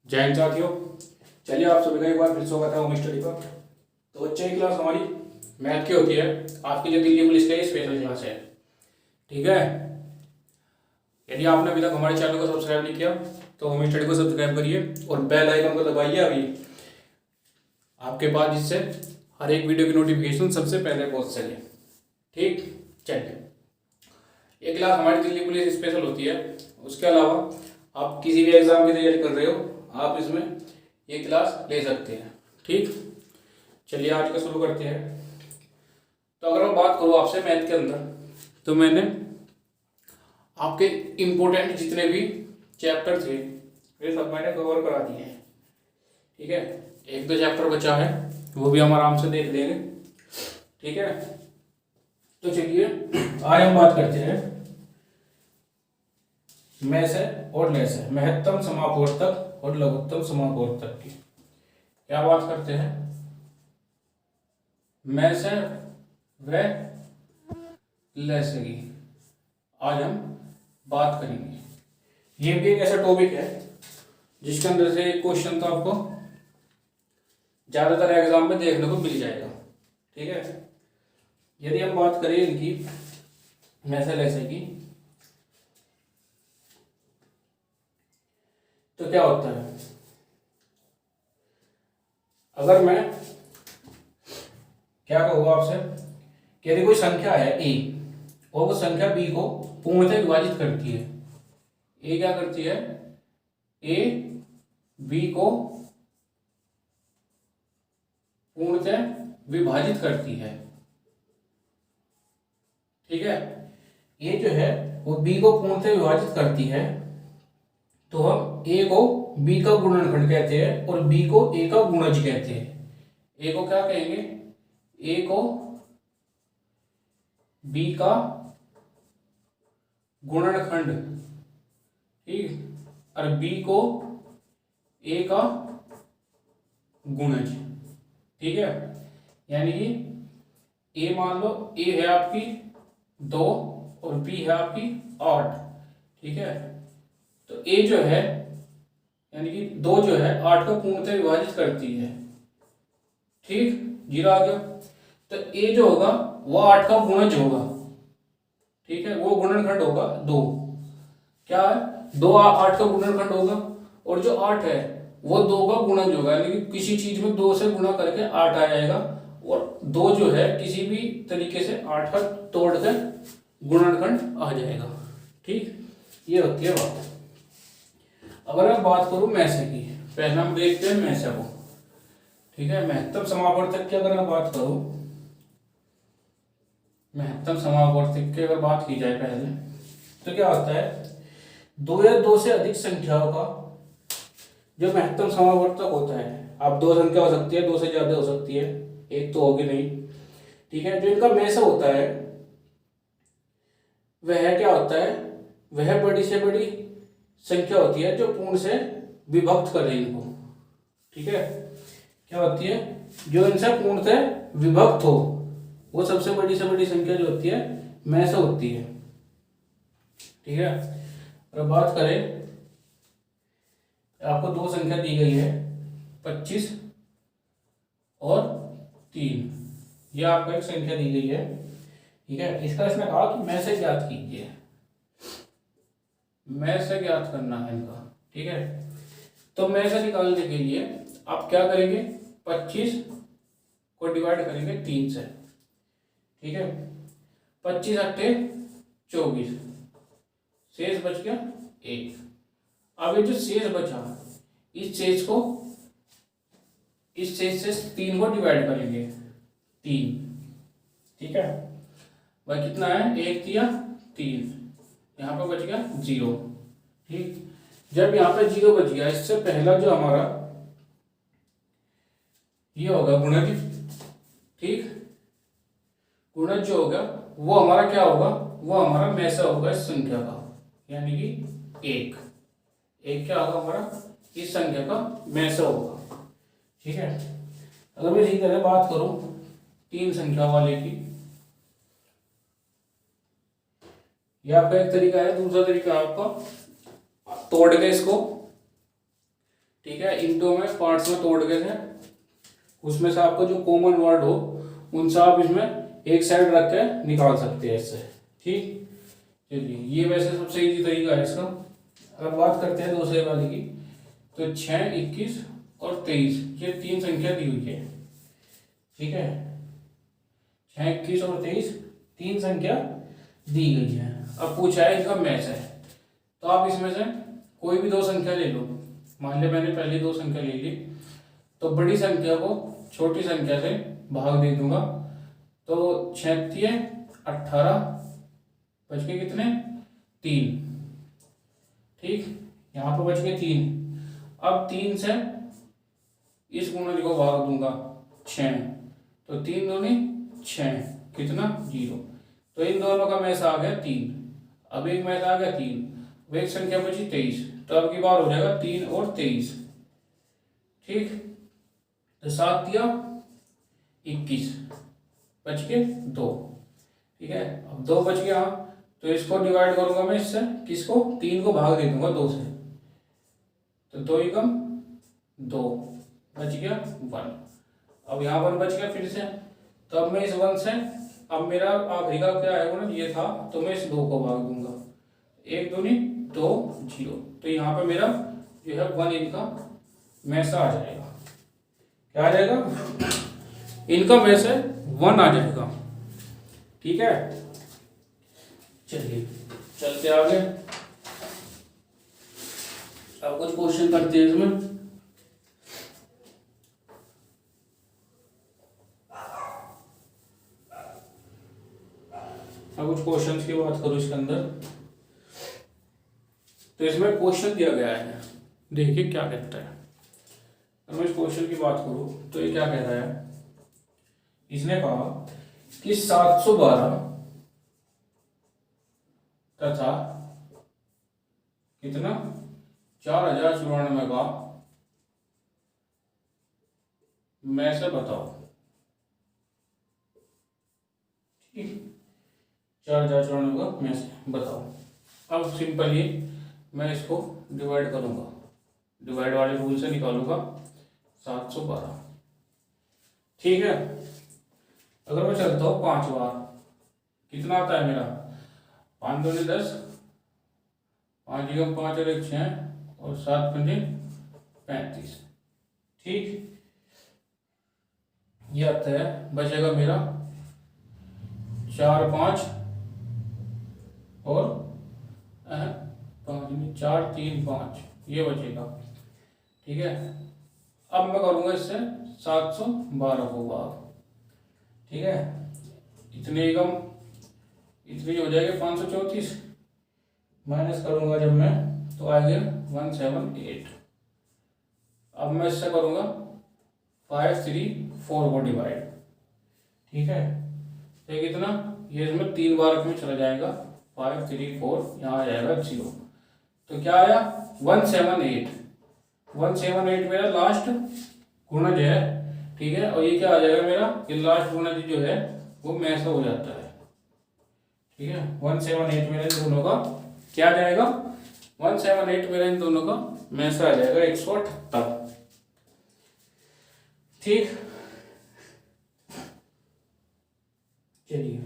जय हिंद साथियों। चलिए आप सभी का एक बार फिर स्वागत है होम स्टडी पर। तो बच्चे की क्लास हमारी मैथ की होती है। आपकी जो दिल्ली पुलिस की स्पेशल क्लास है, ठीक है। यदि आपने अभी तक हमारे चैनल को सब्सक्राइब नहीं किया तो होम स्टडी को सब्सक्राइब करिए और बेल आइकन को दबाइए अभी आपके पास, जिससे हर एक वीडियो की नोटिफिकेशन सबसे पहले पहुंच सके। ठीक, चलिए। ये क्लास हमारी दिल्ली पुलिस स्पेशल होती है। उसके अलावा आप किसी भी एग्जाम की तैयारी कर रहे हो, आप इसमें ये क्लास ले सकते हैं। ठीक, चलिए आज का शुरू करते हैं। तो अगर मैं बात करूँ आपसे मैथ के अंदर, तो मैंने आपके इम्पोर्टेंट जितने भी चैप्टर थे वे सब मैंने कवर करा दिए हैं। ठीक है, एक दो चैप्टर बचा है, वो भी हम आराम से देख लेंगे। ठीक है, तो चलिए आज हम बात करते हैं में से और ले से, महत्तम समापवर्तक और लघुत्तम समापवर्तक की। क्या बात करते हैं? में से व ले से की आज हम बात करेंगे। ये भी एक ऐसा टॉपिक है जिसके अंदर से एक क्वेश्चन तो आपको ज्यादातर एग्जाम में देखने को मिल जाएगा। ठीक है, यदि हम बात करें इनकी में से ले से की, तो क्या होता है? अगर मैं क्या कहूँगा आपसे कि यदि कोई संख्या है ए और वो संख्या बी को पूर्णतः विभाजित करती है। ए क्या करती है? ए बी को पूर्णतः विभाजित करती है। ठीक है, ए जो है वो बी को पूर्णतः विभाजित करती है, तो हम ए को बी का गुणनखंड कहते हैं और बी को ए का गुणज कहते हैं। ए को क्या कहेंगे? ए को बी का गुणनखंड, ठीक, और बी को ए का गुणज। ठीक है, यानी कि ए मान लो ए है आपकी 2 और बी है आपकी 8। ठीक है, तो ए जो है यानी कि 2 जो है 8 को पूर्णतः विभाजित करती है। ठीक, 0 आ गया। तो ए जो होगा वो 8 का गुणज होगा। ठीक है, वो गुणनखंड होगा 2। क्या है? 2 8 का गुणनखंड होगा, और जो 8 है वो 2 का गुणज होगा, यानी कि किसी चीज में 2 से गुणा करके 8 आ जाएगा, और 2 जो है किसी भी तरीके से 8 का तोड़कर गुणनखंड आ जाएगा। ठीक, ये होती है बात। अगर मैं बात करूं में से की, पहले हम देखते हैं में से को। ठीक है, महत्तम समापवर्तक की अगर मैं बात करूं, महत्तम समापवर्तक की अगर बात की जाए पहले, तो क्या होता है? 2 या 2 से अधिक संख्याओं का जो महत्तम समापवर्तक होता है, अब 2 संख्या हो सकती है, 2 से ज्यादा हो सकती है, एक तो होगी नहीं। ठीक है, जो इनका में से होता है वह क्या होता है? वह बड़ी से बड़ी संख्या होती है जो पूर्ण से विभक्त करे इनको। ठीक है, क्या होती है? जो इनसे पूर्णतः विभक्त हो वो सबसे बड़ी से बड़ी संख्या जो होती है में से होती है। ठीक है, और बात करें, आपको 2 संख्या दी गई है 25 और 3, ये आपको एक संख्या दी गई है। ठीक है, इसका इसने कहा कि में से ज्ञात कीजिए, में से ज्ञात करना है इनका। ठीक है, तो में से निकालने के लिए आप क्या करेंगे? 25 को डिवाइड करेंगे 3 से। ठीक है, 25 अट्ठे 24, शेष बच गया 1। अब ये जो शेष बचा, इस शेष से 3 को डिवाइड करेंगे 3। ठीक है, वह कितना है? 1 दिया 3, यहाँ पे बच गया 0। ठीक, जब यहाँ पे 0 बच गया, इससे पहला जो हमारा ये होगा गुणज। ठीक, गुणज जो होगा वो हमारा क्या होगा? वो हमारा में से होगा इस संख्या का, यानी कि 1 क्या होगा हमारा? इस संख्या का में से होगा। ठीक है, अगर मैं इसी तरह बात करूं 3 संख्या वाले की, यह आपका एक तरीका है। दूसरा तरीका आपका तोड़ के इसको ठीक है, इन दो में पार्ट्स में तोड़ के थे, उसमें से आपको जो कॉमन वर्ड हो उनसे आप इसमें एक साइड रख के निकाल सकते हैं इससे। ठीक, चलिए ये वैसे सबसे इजी तरीका है इसका। अगर बात करते हैं दूसरे वाले की, तो 6, 21 और 23 ये तीन संख्या दी हुई है। ठीक है, 6, 21 और 23 तीन संख्या दी गई है। अब पूछा है इनका मैच है, तो आप इसमें से कोई भी दो संख्या ले लो। मान लिया मैंने पहली दो संख्या ले ली, तो बड़ी संख्या को छोटी संख्या से भाग दे दूंगा, तो 6 18 बच के कितने 3। ठीक, यहाँ पर बच गए 3। अब 3 से इस गुणज को भाग दूंगा 6, तो 3 दूनी 6 कितना 0। तो इन दोनों का मैच आ गया 3। अब एक मैच आ गया 3, अब एक संख्या बची 23, तो अब की बार हो जाएगा 3 और 23। ठीक, तो 7 दिया 21 बच के 2। ठीक है, अब 2 बच गया, तो इसको डिवाइड करूंगा मैं इससे, किसको 3 को भाग दे दूंगा 2 से, तो 2 एकम 2 बच गया 1। अब यहाँ 1 बच गया फिर से, तो अब मैं इस 1 से, अब मेरा आखिरी का क्या है वो ना ये था, तो मैं इस 2 को भाग दूंगा, 1 दूनी 2 0। तो यहाँ पे मेरा जो है 1 इनका मैच आ जाएगा। क्या आ जाएगा, इनका मैच है 1 आ जाएगा। ठीक है, चलिए चलते आगे। अब कुछ क्वेश्चन करते हैं इसमें। अब कुछ क्वेश्चंस की बात करूं इसके अंदर, तो इसमें क्वेश्चन दिया गया है, देखिए क्या कहता है। अगर मैं इस क्वेश्चन की बात करूं तो ये क्या कह रहा है, इसने कहा कि 712 तथा कितना 4094 का में से बताओ। ठीक, 4094 का में से बताओ। अब सिंपली मैं इसको डिवाइड करूंगा, डिवाइड वाले रूल से निकालूंगा 712। ठीक है, अगर मैं चलता हूँ 5 बार, कितना आता है मेरा 5 दूनी 10, 5 एकम 5 और 1 6 और 7 पंजे 35। ठीक, ये आता है, बचेगा मेरा 4 5 और 4 3 5 ये बचेगा। ठीक है, अब मैं करूंगा इससे 712 को भाग। ठीक है, इतने एकम इतनी हो जाएगी 534, माइनस करूंगा जब मैं तो आ गया 178। अब मैं इससे करूंगा 5 3 4 को डिवाइड। ठीक है, तो कितना ये इसमें 3 बार में चला जाएगा, 5 3 4 यहाँ आ जाएगा 0। तो क्या आया 178। 178 मेरा लास्ट गुणज है। ठीक है, और ये क्या आ जाएगा मेरा, ये लास्ट गुणज जो है वो मैच हो जाता है। ठीक है, 178 मेरा इन दोनों का क्या जाएगा, 178 मेरा इन दोनों का मैच आ जाएगा 178। ठीक, चलिए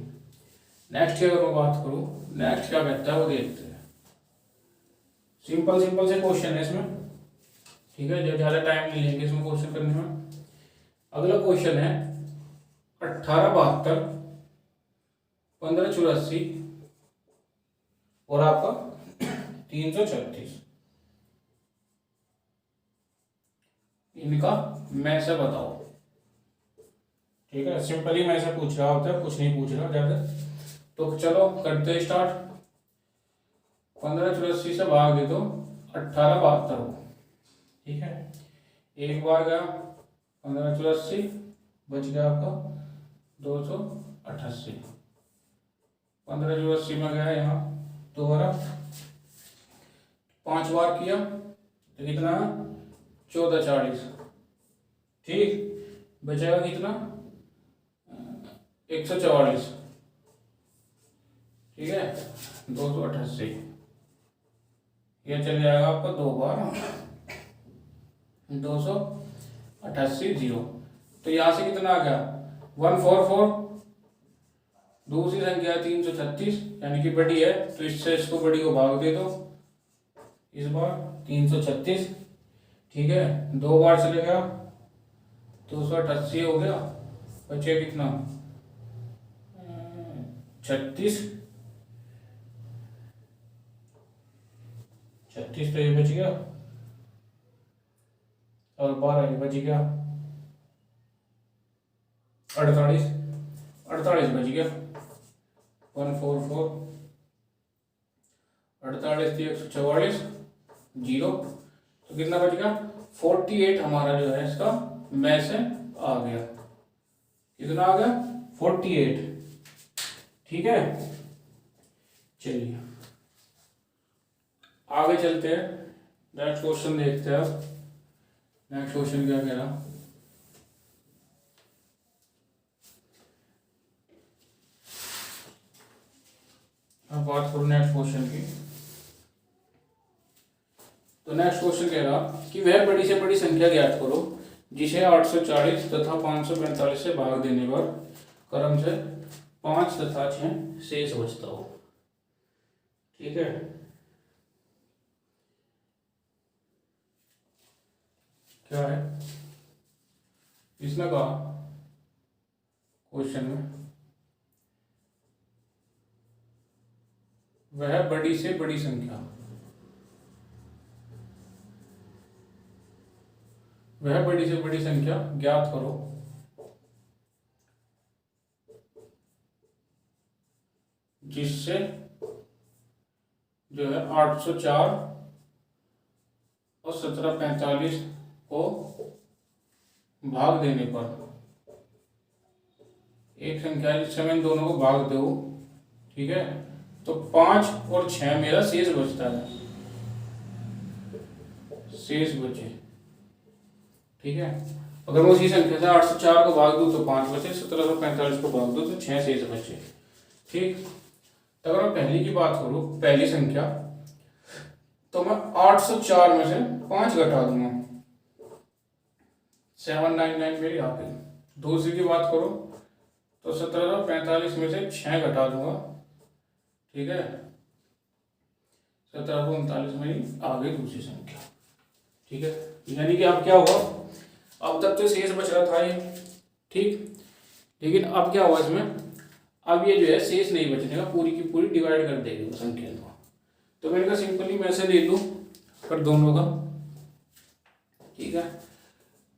नेक्स्ट की अगर मैं बात करूं, नेक्स्ट क्या कहता है वो देखते हैं। सिंपल सिंपल से क्वेश्चन है इसमें। ठीक है, जो ज़्यादा टाइम नहीं लेंगे इसमें क्वेश्चन करने में। अगला क्वेश्चन है 1872 1584 और आपका 336, इनका मैं से बताओ। ठीक है, सिंपली मैं से पूछ रहा होता है, कुछ नहीं पूछ रहा ज्यादा। तो चलो करते हैं स्टार्ट। 1584 से भाग दे दो 1872 को। ठीक है, एक बार गया 1584, बच गया आपका 288। 1584 में गया यहाँ दोबारा 5 बार किया तो कितना 1440। ठीक, बचेगा कितना 144। ठीक है, 288 ये चल जाएगा आपका 2 बार। 288 जीरो। तो यहाँ से कितना आ गया 144, दूसरी संख्या 336 यानी कि बड़ी है, तो इससे इसको बड़ी को भाग दे दो, इस बार 336, ठीक है, 2 बार चले गया 288 हो गया, बचे कितना 36, तो ये बच गया, और 12 ये बच गया 48, बच गया 144, 48 थी 144 जीरो, तो कितना बच गया 48 हमारा जो है इसका में से आ गया, कितना आ गया 48, ठीक है। चलिए आगे चलते हैं, नेक्स्ट क्वेश्चन देखते हैं। नेक्स्ट क्वेश्चन क्या कह रहा, अब बात करूं नेक्स्ट क्वेश्चन की। तो नेक्स्ट क्वेश्चन कह रहा कि वह बड़ी से बड़ी संख्या ज्ञात करो जिसे 840 तथा 545 से भाग देने पर क्रम से 5 तथा 6 शेष बचता हो, ठीक है। क्या है इसने कहा क्वेश्चन में, वह बड़ी से बड़ी संख्या, वह बड़ी से बड़ी संख्या ज्ञात करो जिससे जो है 804 और 1745 को भाग देने पर, एक संख्या जिससे मैं इन दोनों को भाग दो, ठीक है, तो 5 और 6 मेरा शेष बचता है, शेष बचे, ठीक है। अगर मैं उसी संख्या से 804 को भाग दूं तो 5 बचे, 1745 को भाग दूं तो 6 शेष बचे, ठीक। तो अगर मैं पहली की बात करूं, पहली संख्या, तो मैं 804 में से 5 घटा दूंगा, 799 मेरी आ गई। दूसरी की बात करो तो 1745 में से 6 घटा दूंगा, ठीक है, 1739 में आ गई दूसरी संख्या, ठीक है। यानी कि अब क्या हुआ, अब तक तो शेष बच रहा था ये, ठीक, लेकिन अब क्या हुआ इसमें, अब ये जो है शेष नहीं बचने का, पूरी की पूरी डिवाइड कर देगी वो संख्या को। तो मैंने कहा सिंपली मैं से ले लूँ पर दोनों का, ठीक है।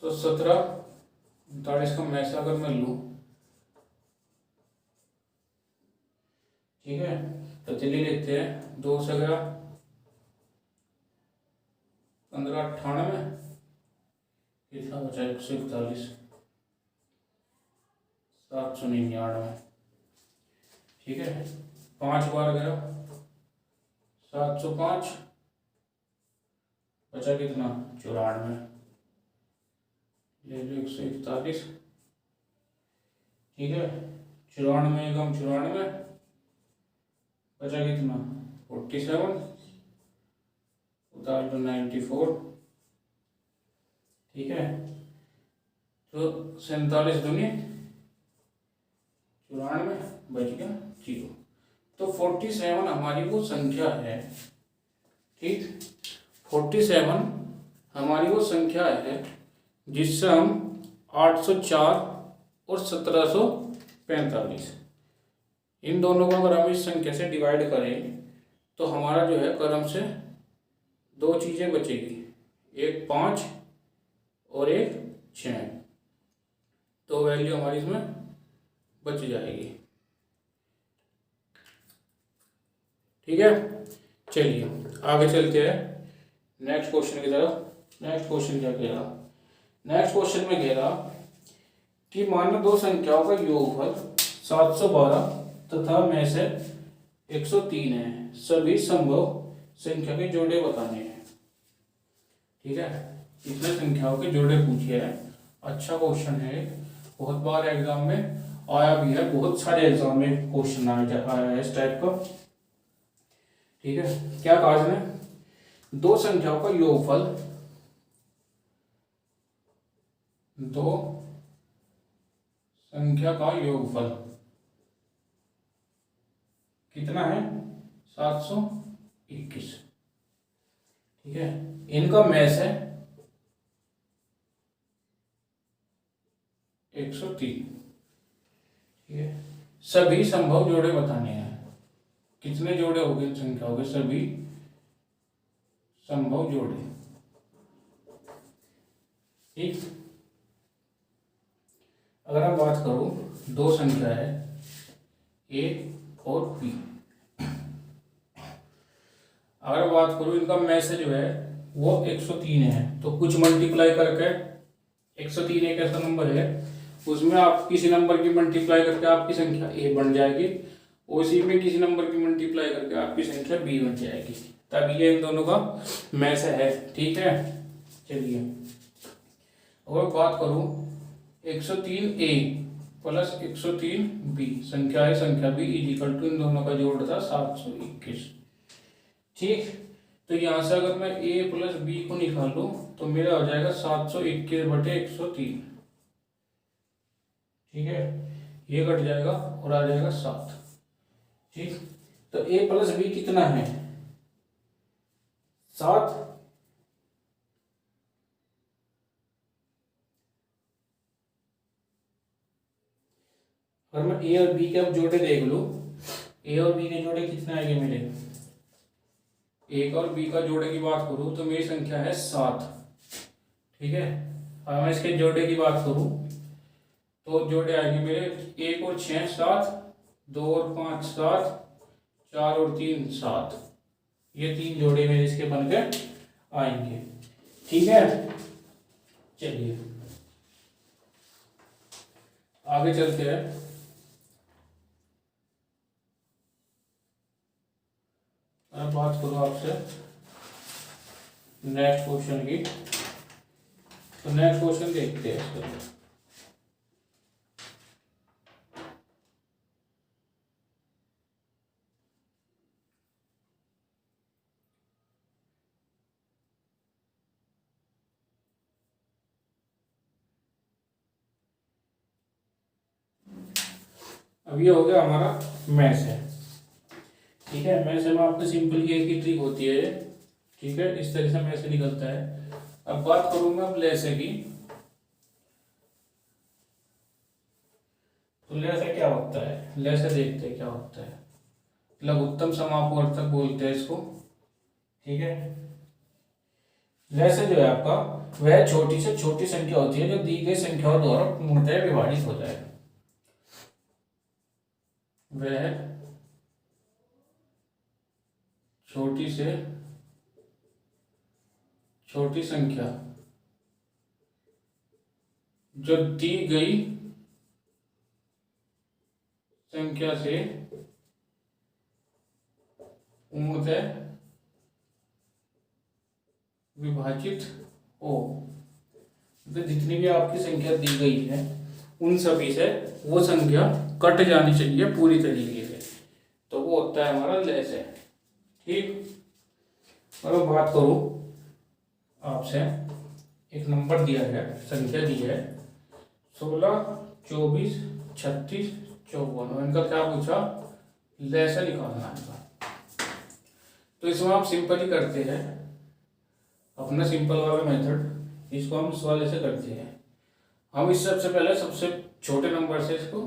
तो 1739 का मैं से अगर मैं लूँ, ठीक है, तो चलिए लिखते हैं, 2 से गया 1598, कितना बचा 141, 799, ठीक है, 5 बार गया 705, बचा कितना 94, ले लो 141, ठीक है, 94 कम 94, बचा कितना 47, उतार लो 94, ठीक है। तो 47 दूनी 94, बच गया 0। तो 47 हमारी वो संख्या है, ठीक, 47 हमारी वो संख्या है जिससे हम 804 और 1745 इन दोनों को अगर हम इस संख्या से डिवाइड करें तो हमारा जो है क्रम से 2 चीज़ें बचेगी, एक 5 और एक 6, तो वैल्यू हमारी इसमें बच जाएगी, ठीक है। चलिए आगे चलते हैं नेक्स्ट क्वेश्चन की तरफ। नेक्स्ट क्वेश्चन क्या कह रहा, नेक्स्ट क्वेश्चन में कह रहा कि मानो 2 संख्याओं का योगफल 712 तथा में से 103 है, सभी संभव संख्या के जोड़े बताने हैं, ठीक है। इसमें संख्याओं के जोड़े पूछे हैं, अच्छा क्वेश्चन है, बहुत बार एग्जाम में आया भी है, बहुत सारे एग्जाम में क्वेश्चन आया है इस टाइप का, ठीक है। क्या कहा इसने, 2 संख्याओं का योगफल दो संख्या का योगफल कितना है? 721। ठीक है, इनका मैस है 103। ठीक है, सभी संभव जोड़े बताने हैं। कितने जोड़े हो गए? संख्या हो गए सभी संभव जोड़े। ठीक, अगर मैं बात करूं, दो संख्या है ए और बी। अगर बात करूं इनका मैसेज जो है वो 103 है, तो कुछ मल्टीप्लाई करके 103 एक ऐसा नंबर है उसमें आप किसी नंबर की मल्टीप्लाई करके आपकी संख्या ए बन जाएगी, उसी में किसी नंबर की मल्टीप्लाई करके आपकी संख्या बी बन जाएगी। तब ये इन दोनों का मैसेज है। ठीक है, चलिए और बात करूं 103 ए प्लस 103 बी संख्या है, संख्या बी इज इक्वल टू इन दोनों का जोड़ था 721। ठीक, तो यहां से अगर मैं ए प्लस बी को निकालूं तो मेरा हो जाएगा 721 बटे 103। ठीक है, ये कट जाएगा और आ जाएगा 7। ठीक, तो ए प्लस बी कितना है? 7। अगर मैं ए और बी के अब जोड़े देख लूं, ए और बी के जोड़े कितने आएंगे मेरे? एक और बी का जोड़े की बात करूं तो मेरी संख्या है 7। ठीक है, अगर मैं इसके जोड़े की बात करूं तो जोड़े आएंगे मेरे 1 और 6 7, 2 और 5 7, 4 और 3 7। ये 3 जोड़े मेरे इसके बन के आएंगे। ठीक है, चलिए आगे चलते हैं। मैं बात करूँ आपसे नेक्स्ट क्वेश्चन की, तो नेक्स्ट क्वेश्चन देखते हैं इसका। अब ये हो गया हमारा मैथ है। ठीक है, मैथ में आपको सिंपल की एक ही ट्रिक होती है। ठीक है, इस तरह से मैथ निकलता है। अब बात करूंगा अब लैसे की, तो लैसे क्या होता है? लैसे देखते हैं क्या होता है। लघुत्तम समापवर्तक बोलते हैं इसको। ठीक है, लैसे जो है आपका वह छोटी से छोटी संख्या होती है जो दी गई संख्याओं द्वारा पूर्णतः विभाजित हो जाए। वह छोटी से छोटी संख्या जो दी गई संख्या से पूर्णतः विभाजित हो। तो जितनी भी आपकी संख्या दी गई है उन सभी से वो संख्या कट जानी चाहिए पूरी तरीके से, तो वो होता है हमारा लैसे। ठीक, और बात करूं आपसे, एक नंबर दिया है, संख्या दी है 16 24 36 54, इनका क्या पूछा? लैसे निकालना है। तो इसमें आप सिंपल ही करते हैं अपना सिंपल वाला मेथड। इसको हम इस वाले से करते हैं। हम इस सबसे पहले सबसे छोटे नंबर से इसको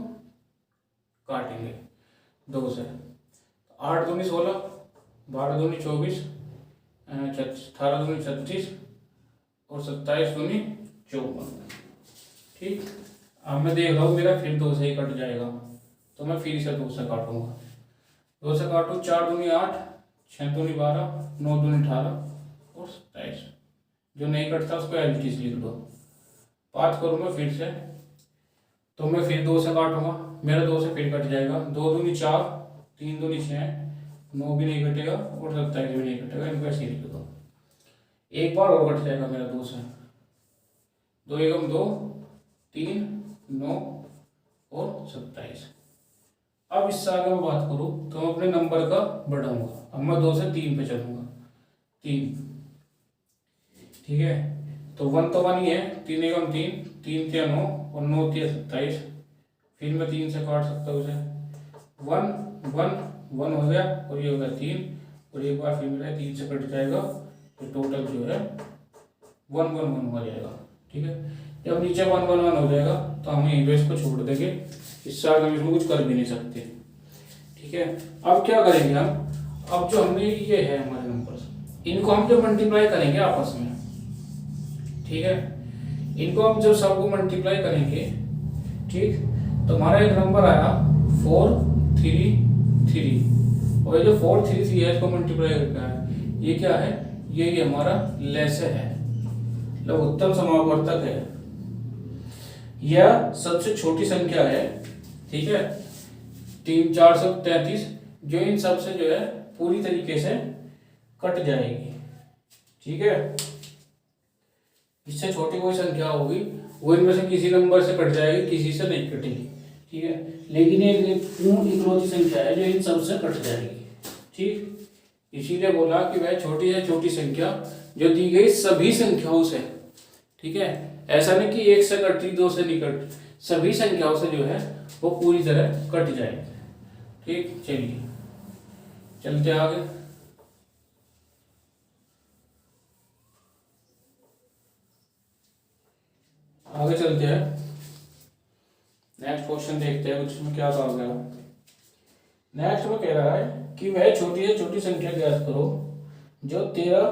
काटेंगे 2 से। 8 दूनी 16, 12 दूनी 24, 18 दूनी 36 और 27 दूनी 54। ठीक, अब मैं देख रहा हूँ मेरा फिर 2 से ही कट जाएगा, तो मैं फिर इसे 2 से काटूंगा। 2 से काटूँ, 4 दूनी 8, 6 दूनी 12, 9 दूनी 18 और 27। जो नहीं कटता उसको एलटी से लिख दो। बात करूँ मैं फिर से, तो मैं फिर 2 से काटूंगा, मेरा 2 से फिर कट जाएगा। 2 दूनी 4, 3 दूनी 6, 9 भी नहीं कटेगा और 27 भी नहीं कटेगा, इनको ऐसे लिख दो। एक बार और कट जाएगा मेरा 2 से, 2 एकम 2, 3, 9 और 27। अब इससे आगे मैं बात करूँ तो मैं अपने नंबर का बढ़ाऊंगा। अब मैं 2 से 3 पे चलूंगा, 3। ठीक है, तो 1 तो 1 ही है, 3 एकम 3, 3 3 9 और 9 3 27, फिर मैं 3 से काट सकता हूँ उसे, 1 1 1 हो गया और ये हो गया 3, और एक बार फिर मेरा 3 से कट जाएगा, तो टोटल जो है 1 1 1 हो जाएगा। ठीक है, जब नीचे 1 1 1 हो जाएगा तो हम यहीं पे इसको छोड़ देंगे, इससे आगे हम इसको कुछ कर भी नहीं सकते। ठीक है, अब क्या करेंगे हम, अब जो हमने ये है हमारे नंबर्स, इनको हम जो मल्टीप्लाई करेंगे आपस में, ठीक है, इनको हम जब सबको मल्टीप्लाई करेंगे, ठीक, तो हमारा एक नंबर आया 4 3 3, और ये जो 4 3 3 है इसको मल्टीप्लाई करके आया, ये क्या है, ये हमारा लैसे है, लघुत्तम समावर्तक है, यह सबसे छोटी संख्या है। ठीक है, 3433, जो इन सब से जो है पूरी तरीके से कट जाएगी। ठीक है, इससे छोटी कोई संख्या होगी वो इनमें से किसी नंबर से कट जाएगी, किसी से नहीं कटेगी। ठीक है, लेकिन ये पूर्ण इकलौती संख्या है जो इन सब से कट जाएगी। ठीक, इसीलिए बोला कि वह छोटी से छोटी संख्या जो दी गई सभी संख्याओं से, ठीक है, ऐसा नहीं कि एक से कटती, दो से नहीं कट, सभी संख्याओं से जो है वो पूरी तरह कट जाएगी। ठीक, चलिए चलते आगे। आगे चलते हैं, नेक्स्ट क्वेश्चन देखते हैं कुछ में क्या कहा गया। नेक्स्ट में कह रहा है कि वह छोटी से छोटी संख्या ज्ञात करो जो 13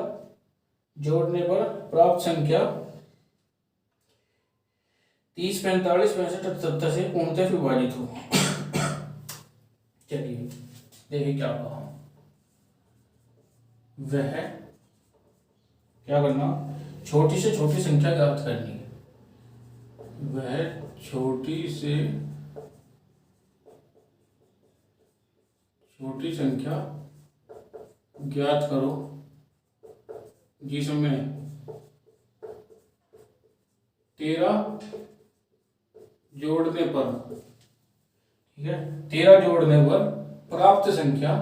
जोड़ने पर प्राप्त संख्या 30 45 65 78 से पूर्णतः विभाजित हो। चलिए देखिए क्या कहा, वह क्या करना, छोटी से छोटी संख्या ज्ञात करनी है, वह छोटी से छोटी संख्या ज्ञात करो जिसमें 13 जोड़ने पर, ठीक है, 13 जोड़ने पर प्राप्त संख्या,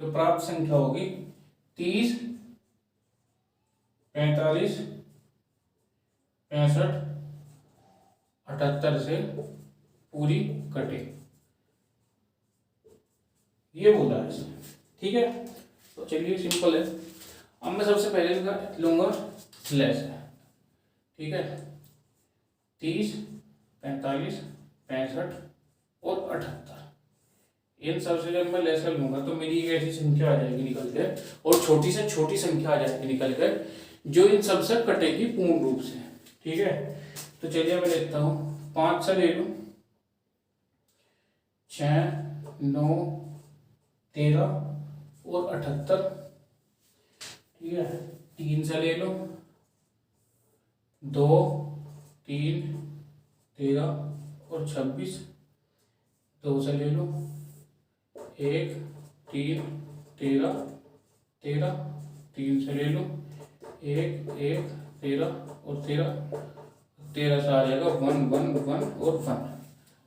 जो प्राप्त संख्या होगी 30 45 65 78 से पूरी कटे, ये बोला है इसने। ठीक है, तो चलिए सिंपल है। अब मैं सबसे पहले लूंगा स्लैश है। ठीक है, 30 45 65 और 78, इन सबसे जब मैं लेस कर लूंगा तो मेरी एक ऐसी संख्या आ जाएगी निकल के, और छोटी से छोटी संख्या आ जाएगी निकल कर, जो इन सबसे कटेगी पूर्ण रूप से। ठीक है, तो चलिए मैं लिखता हूँ, 5 से ले लूँ, 6 9 13 और 78। ठीक है, 3 से ले लो, 2 3 13 और 26, 2 से ले लो, 1 3 13 13, 3 से ले लो, 1 1 13 और 13 से आ जाएगा 1 1 1 और 1।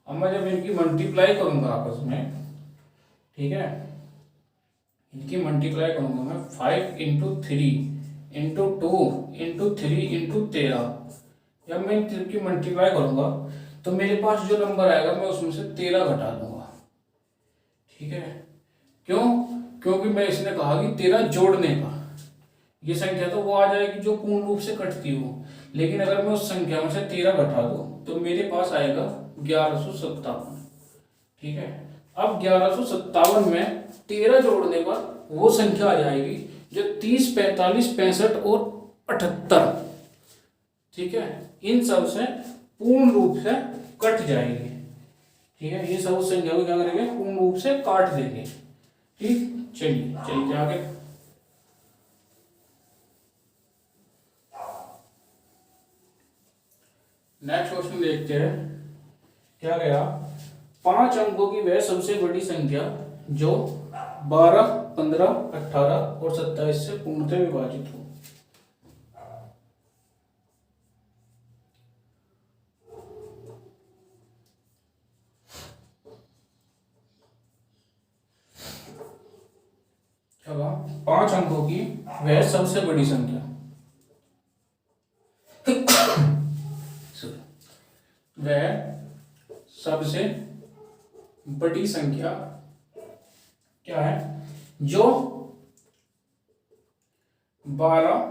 अब मैं जब इनकी मल्टीप्लाई करूंगा आपस में, ठीक है, इनकी मल्टीप्लाई करूंगा मैं 5 × 3 × 2 × 3 × 13, जब मैं इनकी मल्टीप्लाई करूंगा तो मेरे पास जो नंबर आएगा मैं उसमें से 13 घटा दूंगा। ठीक है, क्यों, क्योंकि मैं इसने कहा कि 13 जोड़ने का, ये संख्या तो वो आ जाएगी जो पूर्ण रूप से कटती हो, लेकिन अगर मैं उस संख्या में से 13 घटा दूं तो मेरे पास आएगा 1157। ठीक है, अब 1157 में 13 जोड़ने पर वो संख्या आ जाएगी जो 30 45 65 और 78, ठीक है, इन सब से पूर्ण रूप से कट जाएगी। ठीक है, ये सब संख्या को क्या करेंगे, पूर्ण रूप से काट देंगे। ठीक, चलिए आगे। नेक्स्ट क्वेश्चन देखते हैं, क्या गया, 5 अंकों की वह सबसे बड़ी संख्या जो 12 15 18 और 27 से पूर्णतः विभाजित हो। क्या 5 अंकों की वह सबसे बड़ी संख्या, सबसे बड़ी संख्या क्या है, जो 12,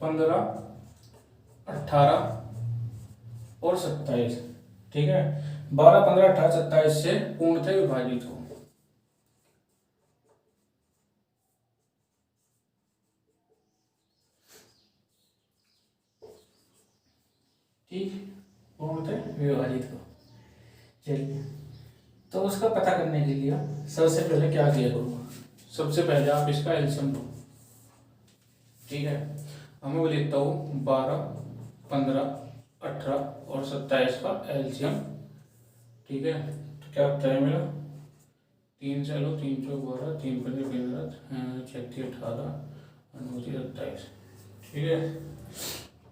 15, 18 और 27, ठीक है, 12, 15, 18, 27 से पूर्णतः विभाजित हो। ठीक, पूर्णतः विभाजित हो। चलिए, तो उसका पता करने के लिए सबसे पहले क्या किया करूँगा, सबसे पहले आप इसका एलसीएम लो। ठीक है, मैं लिखता हूँ 12, 15, 18 और 27 का एलसीएम। ठीक है, तो क्या होता है मेरा, 3 से लो, 3 चौक 12, 3 पंजे 15, 36, 18, 29, 27। ठीक है,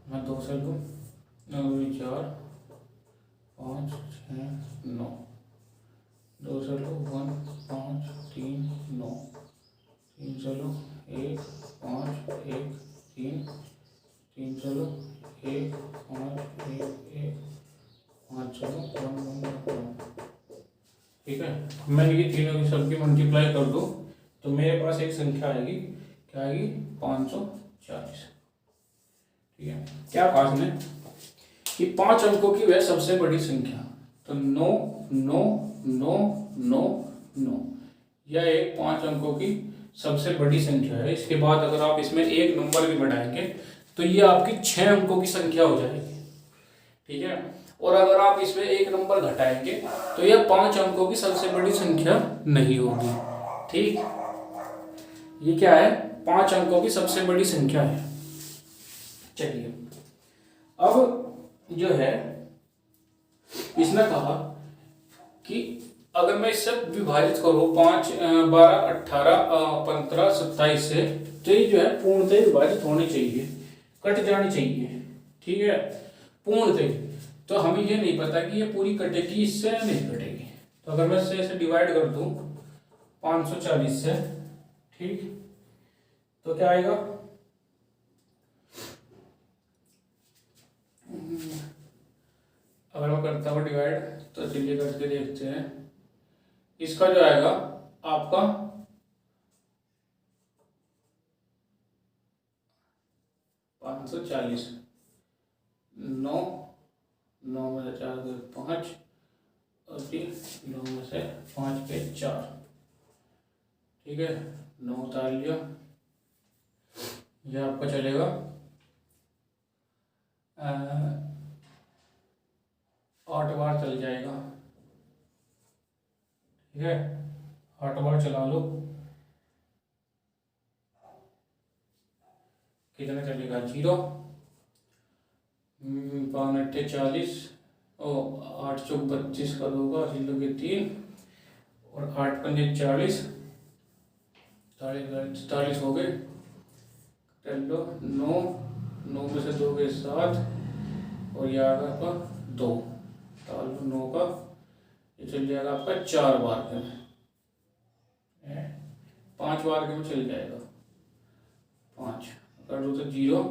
मैं 2 से लूँ, 4, 5, 6, 9, 2 से लो 1, 5, 3, 9, 3 से लो 1, 5, 1, 3, 3 से लो 1, 5, 1, 1, 5 से लो 1, 1, 1। ठीक है, मैं ये तीनों की सबकी मल्टीप्लाई कर दूँ तो मेरे पास एक संख्या आएगी, क्या आएगी, 540। ठीक है, क्या पास में कि 5 अंकों की वह सबसे बड़ी संख्या, तो 9, 9, 9, 9, 9, यह एक 5 अंकों की सबसे बड़ी संख्या है। इसके बाद अगर आप इसमें एक नंबर भी बढ़ाएंगे तो ये आपकी 6 अंकों की संख्या हो जाएगी। ठीक है, और अगर आप इसमें एक नंबर घटाएंगे तो यह 5 अंकों की सबसे बड़ी संख्या नहीं होगी। ठीक, ये क्या है, 5 अंकों की सबसे बड़ी संख्या है। चलिए, अब जो है इसने कहा कि अगर मैं इससे विभाजित करूँ 5, 12, 18, 15, 27 से, तो ये जो है पूर्णतः विभाजित होनी चाहिए, कट जानी चाहिए। ठीक है, पूर्णतः, तो हमें ये नहीं पता कि ये पूरी कटेगी इससे या नहीं कटेगी। तो अगर मैं इसे डिवाइड कर दूँ 540 से, ठीक, तो क्या आएगा, अगर मैं करता हूँ डिवाइड तो चलिए करके देखते हैं। इसका जो आएगा आपका 540, 9, 9 में से 4 गए 5, और 9 में से 5 पे 4। ठीक है, 9 उतार लिया, यह आपका चलेगा 8 बार चल जाएगा। ठीक है, 8 बार चला लो, कितना चलेगा, 0, 5 8 40, और 8 चौक 32 का होगा, 0 के 3, और 8 पंजे 40, 47 हो गए। चलो 9, 9 में से 2 गए 7, और यह आएगा आपका 2, 9 का ये चल जाएगा आपका 4 बार के में, 5 बार के में चल जाएगा 5, कर दो तो 0,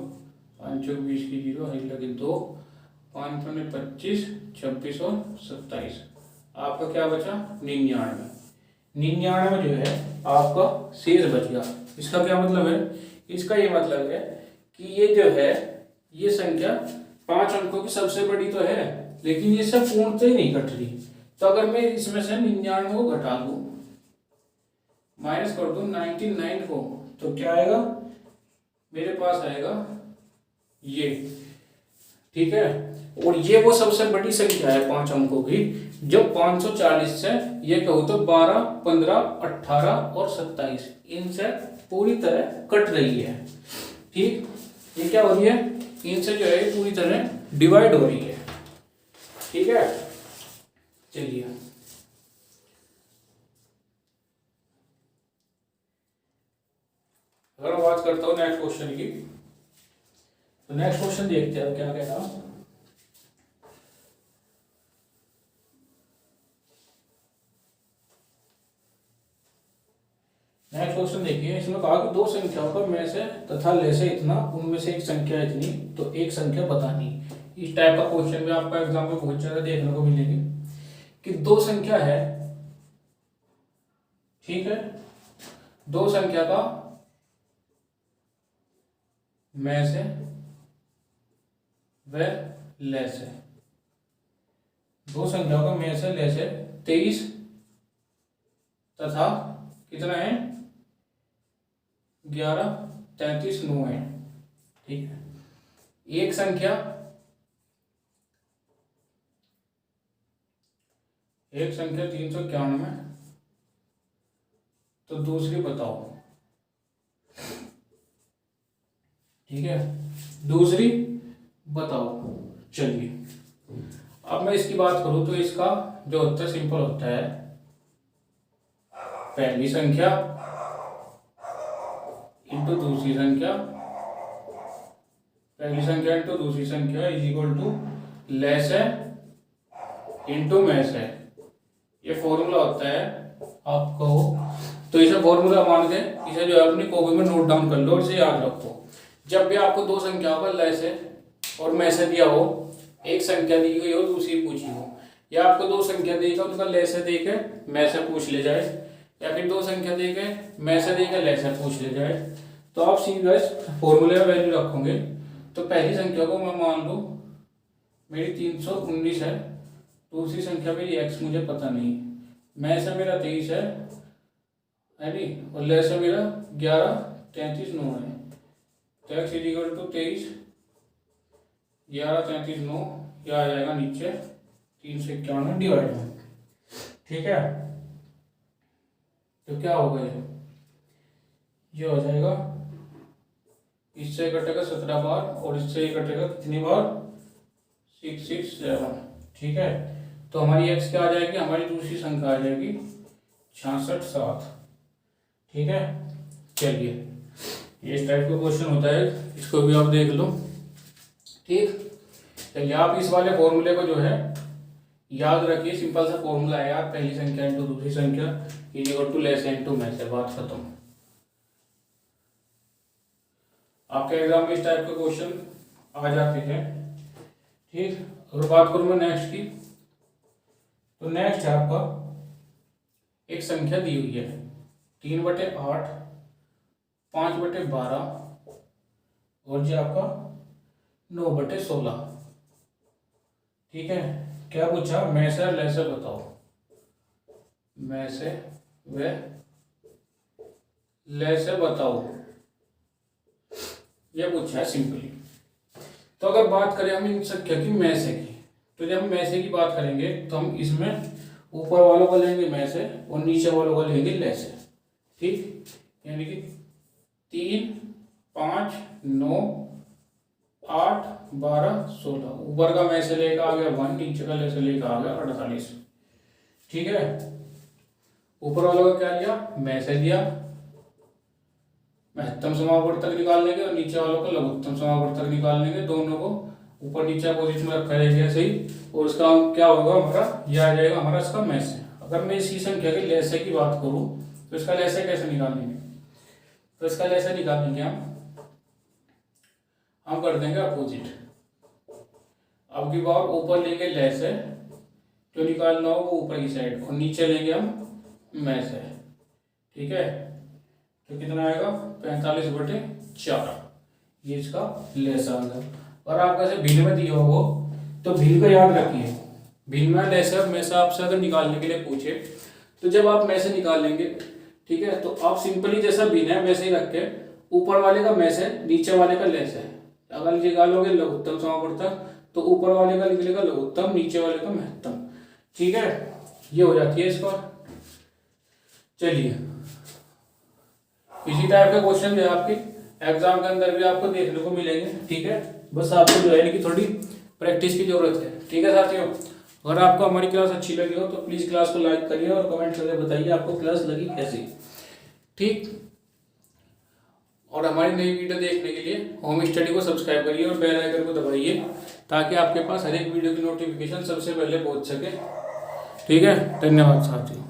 5 चौक 20 की 0, लगे 2, 5 पंजे 25, 26 और 27। आपका क्या बचा, 99। 99 जो है आपका शेष बच गया। इसका क्या मतलब है, इसका ये मतलब है कि ये जो है ये संख्या 5 अंकों की सबसे बड़ी तो है, लेकिन ये सब पूर्णतः ही नहीं कट रही। तो अगर मैं इसमें से 99 को घटा दूं, माइनस कर दूं 99 को, तो क्या आएगा, मेरे पास आएगा ये। ठीक है, और ये वो सबसे बड़ी संख्या है 5 अंकों की, जो 540 से ये कहूँ तो 12, 15, 18 और 27 इनसे पूरी तरह कट रही है। ठीक, ये क्या हो रही है, इनसे जो है पूरी तरह डिवाइड हो रही है। ठीक है, चलिए अगर मैं बात करता हूँ नेक्स्ट क्वेश्चन की, तो नेक्स्ट क्वेश्चन देखते हैं क्या कहना। नेक्स्ट क्वेश्चन देखिए, इसमें कहा कि 2 संख्याओं का में से तथा ले से इतना, उनमें से एक संख्या इतनी, तो एक संख्या बतानी। इस टाइप का क्वेश्चन भी आपका एग्जाम में बहुत ज्यादा देखने को मिलेगी। कि दो संख्या है, ठीक है, दो संख्या का में से व लेस है, दो संख्या का में से लेस है 23 तथा कितना है 11, 33, 9 है, ठीक है। एक संख्या 391, तो दूसरी बताओ, ठीक है, दूसरी बताओ। चलिए अब मैं इसकी बात करूं तो इसका जो होता है सिंपल होता है, पहली संख्या इंटू दूसरी संख्या, पहली संख्या इंटू दूसरी संख्या इज इक्वल टू लेस है इंटू मैस है। ये फॉर्मूला होता है आपको, तो इसे फॉर्मूला मान के इसे जो है अपनी कॉपी में नोट डाउन कर लो और इसे याद रखो। जब भी आपको दो संख्याओं का लेस है और मैस दिया हो, एक संख्या दी गई हो दूसरी पूछी हो, या आपको दो संख्या देगा उनका लेस दे के मैस पूछ ले जाए, या फिर दो संख्या दे के मैस दे के लेस पूछ ले जाए, तो आप सीधा फॉर्मूले में वैल्यू रखोगे। तो पहली संख्या को मैं मान लूँ मेरी 319 है, दूसरी संख्या मेरी x मुझे पता नहीं, मैस मेरा 23 है नहीं, और लेस मेरा 11, 33, 9 है। तो x इज इक्वल टू 23, 11, 33, 9, यह आ जाएगा नीचे 391 डिवाइड में, ठीक है। तो क्या होगा ये हो जाएगा, इससे कटेगा 17 बार और इससे कटेगा कितनी बार 667, ठीक है। तो हमारी x क्या आ जाएगी, हमारी दूसरी संख्या आ जाएगी 66, ठीक है। चलिए ये इस टाइप का क्वेश्चन होता है, इसको भी आप देख लो, ठीक। चलिए आप इस वाले फॉर्मूले को जो है याद रखिए, सिंपल सा फॉर्मूला है यार, पहली संख्या इंटू दूसरी संख्या is equal to less into mess है, बात खत्म। आपके एग्जाम में इस टाइप के क्वेश्चन आ जाते हैं, ठीक। अगर बात करूं मैं नेक्स्ट की, तो नेक्स्ट है आपका एक संख्या दी हुई है 3/8, 5/12 और जो आपका 9/16, ठीक है। क्या पूछा, में से लेस बताओ, में से व लेस बताओ, यह पूछा है सिंपली। तो अगर बात करें हम इन संख्या की में से की, तो जब हम में से की बात करेंगे तो हम इसमें ऊपर वालों को लेंगे में से और नीचे वालों को लेंगे लेस, ठीक। यानी कि 3, 5, 9, 8, 12, 16, ऊपर का में से लेकर आ गया 1, नीचे का लेसे लेकर आ गया 48, ठीक है। ऊपर वालों का क्या लिया, में से दिया, महत्तम समावर्तक निकालने के, और नीचे वालों को लघुत्तम समावर्तक निकालने के, दोनों को ऊपर नीचे पोजीशन में रखा जाएगा सही, और उसका क्या होगा हमारा, यह आ जाएगा हमारा इसका में से। अगर मैं इसी संख्या के लेसे की बात करूं तो इसका लेसे कैसे निकालेंगे, तो इसका लेसे निकालेंगे हम कर देंगे अपोजिट। अब की बार ऊपर लेंगे लेसे, जो निकालना हो वो ऊपर की साइड, और नीचे लेंगे हम में से, ठीक है। तो कितना आएगा 45/4, ये इसका लेस आ गया। और आपका ऐसे भिन्न में दिया हो तो भिन्न को याद रखिए, भिन्न में लेस में से आपसे अगर निकालने के लिए पूछे तो जब आप में से निकालेंगे, ठीक है, तो आप सिंपली जैसा भिन्न है में से ही रख के ऊपर वाले का में से नीचे वाले का लेस है, अगर निकालोगे लघुत्तम समावर्तक तो ऊपर वाले का निकलेगा लघुत्तम, नीचे वाले का महत्तम, ठीक है। ये हो जाती है इसका। चलिए इसी टाइप के क्वेश्चन जो आपके एग्जाम के अंदर भी आपको देखने को मिलेंगे, ठीक है। बस आपको जो है कि थोड़ी प्रैक्टिस की जरूरत है, ठीक है साथियों। अगर आपको हमारी क्लास अच्छी लगी हो तो प्लीज क्लास को लाइक करिए और कमेंट करके बताइए आपको क्लास लगी कैसी, ठीक। और हमारी नई वीडियो देखने के लिए होम स्टडी को सब्सक्राइब करिए और बेल आइकन को दबाइए, ताकि आपके पास हर एक वीडियो की नोटिफिकेशन सबसे पहले पहुंच सके, ठीक है। धन्यवाद साथियों।